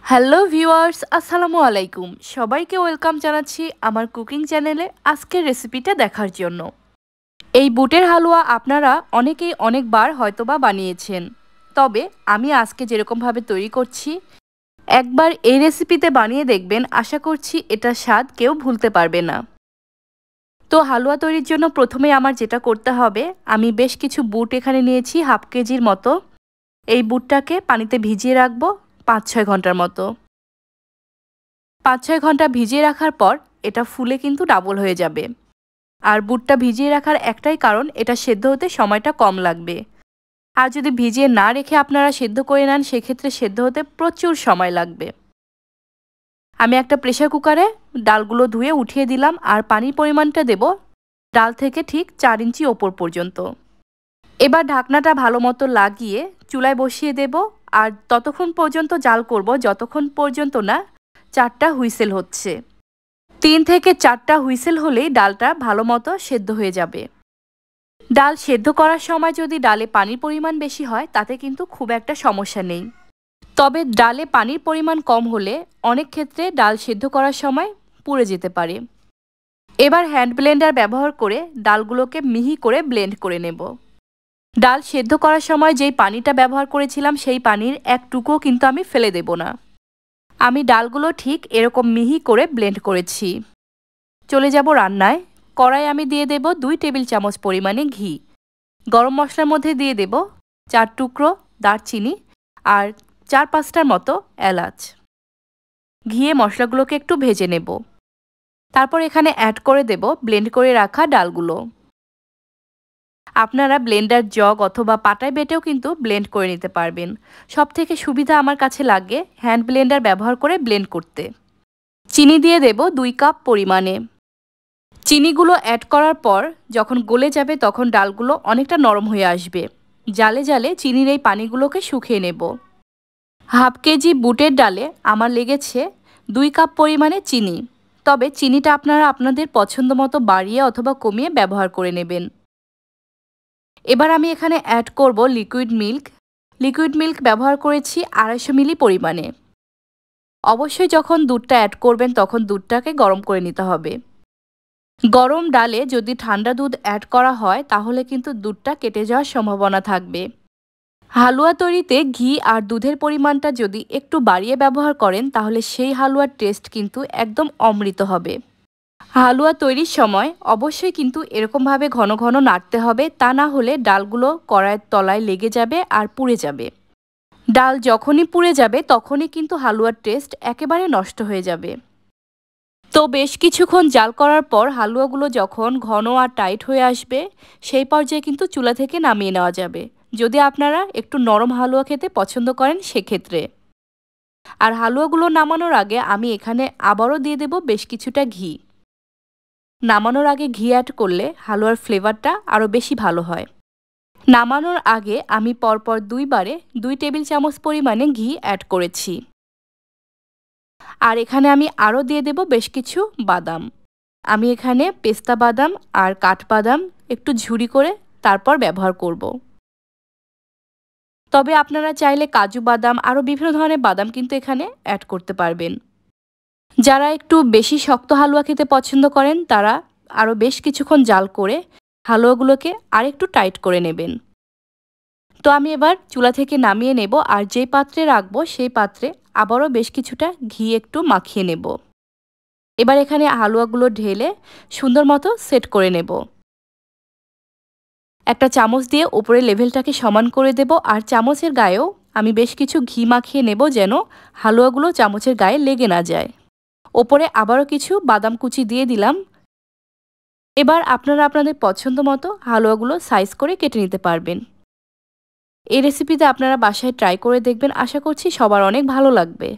Hello viewers, আসসালামু আলাইকুম। সবাইকে ওয়েলকাম জানাচ্ছি আমার কুকিং চ্যানেলে আজকের রেসিপিটা দেখার জন্য। এই বুটের হালুয়া আপনারা অনেকেই অনেকবার হয়তোবা বানিয়েছেন, তবে আমি আজকে যেরকমভাবে তৈরি করছি একবার এই রেসিপিতে বানিয়ে দেখবেন, আশা করছি এটার স্বাদ কেউ ভুলতে পারবে না। তো হালুয়া তৈরির জন্য প্রথমে আমার যেটা করতে হবে, আমি বেশ কিছু বুট এখানে নিয়েছি, হাফ কেজির মতো। এই বুটটাকে পানিতে ভিজিয়ে রাখবো 5-6 ঘন্টার মতো। 5-6 ঘন্টা ভিজিয়ে রাখার পর এটা ফুলে কিন্তু ডাবল হয়ে যাবে। আর বুটটা ভিজিয়ে রাখার একটাই কারণ, এটা সেদ্ধ হতে সময়টা কম লাগবে। আর যদি ভিজিয়ে না রেখে আপনারা সেদ্ধ করে নেন, সেক্ষেত্রে সেদ্ধ হতে প্রচুর সময় লাগবে। আমি একটা প্রেসার কুকারে ডালগুলো ধুয়ে উঠিয়ে দিলাম, আর পানির পরিমাণটা দেব ডাল থেকে ঠিক 4 ইঞ্চি ওপর পর্যন্ত। এবার ঢাকনাটা ভালো মতো লাগিয়ে চুলায় বসিয়ে দেব, আর ততক্ষণ পর্যন্ত জাল করব যতক্ষণ পর্যন্ত না 4টা হুইসেল হচ্ছে। 3 থেকে 4টা হুইসেল হলেই ডালটা ভালো মতো সেদ্ধ হয়ে যাবে। ডাল সেদ্ধ করার সময় যদি ডালে পানির পরিমাণ বেশি হয়, তাতে কিন্তু খুব একটা সমস্যা নেই। তবে ডালে পানির পরিমাণ কম হলে অনেক ক্ষেত্রে ডাল সেদ্ধ করার সময় পুড়ে যেতে পারে। এবার হ্যান্ড ব্লেন্ডার ব্যবহার করে ডালগুলোকে মিহি করে ব্লেন্ড করে নেব। ডাল সেদ্ধ করার সময় যেই পানিটা ব্যবহার করেছিলাম, সেই পানির এক টুকরো কিন্তু আমি ফেলে দেব না। আমি ডালগুলো ঠিক এরকম মিহি করে ব্লেন্ড করেছি। চলে যাব রান্নায়। কড়াই আমি দিয়ে দেব 2 টেবিল চামচ পরিমাণে ঘি। গরম মশলার মধ্যে দিয়ে দেব 4 টুকরো দারচিনি আর 4-5টার মতো এলাচ। ঘিয়ে মশলাগুলোকে একটু ভেজে নেব। তারপর এখানে অ্যাড করে দেব ব্লেন্ড করে রাখা ডালগুলো। আপনারা ব্লেন্ডার জগ অথবা পাটায় বেটেও কিন্তু ব্লেন্ড করে নিতে পারবেন। সবথেকে সুবিধা আমার কাছে লাগে হ্যান্ড ব্লেন্ডার ব্যবহার করে ব্লেন্ড করতে। চিনি দিয়ে দেব 2 কাপ পরিমাণে। চিনিগুলো অ্যাড করার পর যখন গলে যাবে, তখন ডালগুলো অনেকটা নরম হয়ে আসবে। জালে জালে চিনির এই পানিগুলোকে শুকিয়ে নেব। হাফ কেজি বুটের ডালে আমার লেগেছে 2 কাপ পরিমাণে চিনি। তবে চিনিটা আপনারা আপনাদের পছন্দ মতো বাড়িয়ে অথবা কমিয়ে ব্যবহার করে নেবেন। এবার আমি এখানে অ্যাড করব লিকুইড মিল্ক। লিকুইড মিল্ক ব্যবহার করেছি 250 মিলি পরিমাণে। অবশ্যই যখন দুধটা অ্যাড করবেন, তখন দুধটাকে গরম করে নিতে হবে। গরম ডালে যদি ঠান্ডা দুধ অ্যাড করা হয়, তাহলে কিন্তু দুধটা কেটে যাওয়ার সম্ভাবনা থাকবে। হালুয়া তৈরিতে ঘি আর দুধের পরিমাণটা যদি একটু বাড়িয়ে ব্যবহার করেন, তাহলে সেই হালুয়ার টেস্ট কিন্তু একদম অমৃত হবে। হালুয়া তৈরির সময় অবশ্যই কিন্তু এরকমভাবে ঘন ঘন নাড়তে হবে, তা না হলে ডালগুলো কড়াইয়ের তলায় লেগে যাবে আর পুড়ে যাবে। ডাল যখনই পুড়ে যাবে, তখনই কিন্তু হালুয়ার টেস্ট একেবারে নষ্ট হয়ে যাবে। তো বেশ কিছুক্ষণ জাল করার পর হালুয়াগুলো যখন ঘন আর টাইট হয়ে আসবে, সেই পর্যায়ে কিন্তু চুলা থেকে নামিয়ে নেওয়া যাবে, যদি আপনারা একটু নরম হালুয়া খেতে পছন্দ করেন সেক্ষেত্রে। আর হালুয়াগুলো নামানোর আগে আমি এখানে আবারও দিয়ে দেব বেশ কিছুটা ঘি। নামানোর আগে ঘি অ্যাড করলে হালুয়ার ফ্লেভারটা আরও বেশি ভালো হয়। নামানোর আগে আমি পরপর 2 বারে 2 টেবিল চামচ পরিমাণে ঘি অ্যাড করেছি। আর এখানে আমি আরও দিয়ে দেব বেশ কিছু বাদাম। আমি এখানে পেস্তা বাদাম আর কাঠবাদাম একটু ঝুরি করে তারপর ব্যবহার করব। তবে আপনারা চাইলে কাজু বাদাম আরও বিভিন্ন ধরনের বাদাম কিন্তু এখানে অ্যাড করতে পারবেন। যারা একটু বেশি শক্ত হালুয়া খেতে পছন্দ করেন, তারা আরও বেশ কিছুক্ষণ জাল করে হালুয়াগুলোকে আরেকটু টাইট করে নেবেন। তো আমি এবার চুলা থেকে নামিয়ে নেব, আর যেই পাত্রে রাখবো সেই পাত্রে আবারও বেশ কিছুটা ঘি একটু মাখিয়ে নেব। এবার এখানে হালুয়াগুলো ঢেলে সুন্দর মতো সেট করে নেব। একটা চামচ দিয়ে উপরে লেভেলটাকে সমান করে দেব, আর চামচের গায়েও আমি বেশ কিছু ঘি মাখিয়ে নেব, যেন হালুয়াগুলো চামচের গায়ে লেগে না যায়। ওপরে আবারও কিছু বাদাম কুচি দিয়ে দিলাম। এবার আপনারা আপনাদের পছন্দ মতো হালুয়াগুলো সাইজ করে কেটে নিতে পারবেন। এই রেসিপিতে আপনারা বাসায় ট্রাই করে দেখবেন, আশা করছি সবার অনেক ভালো লাগবে।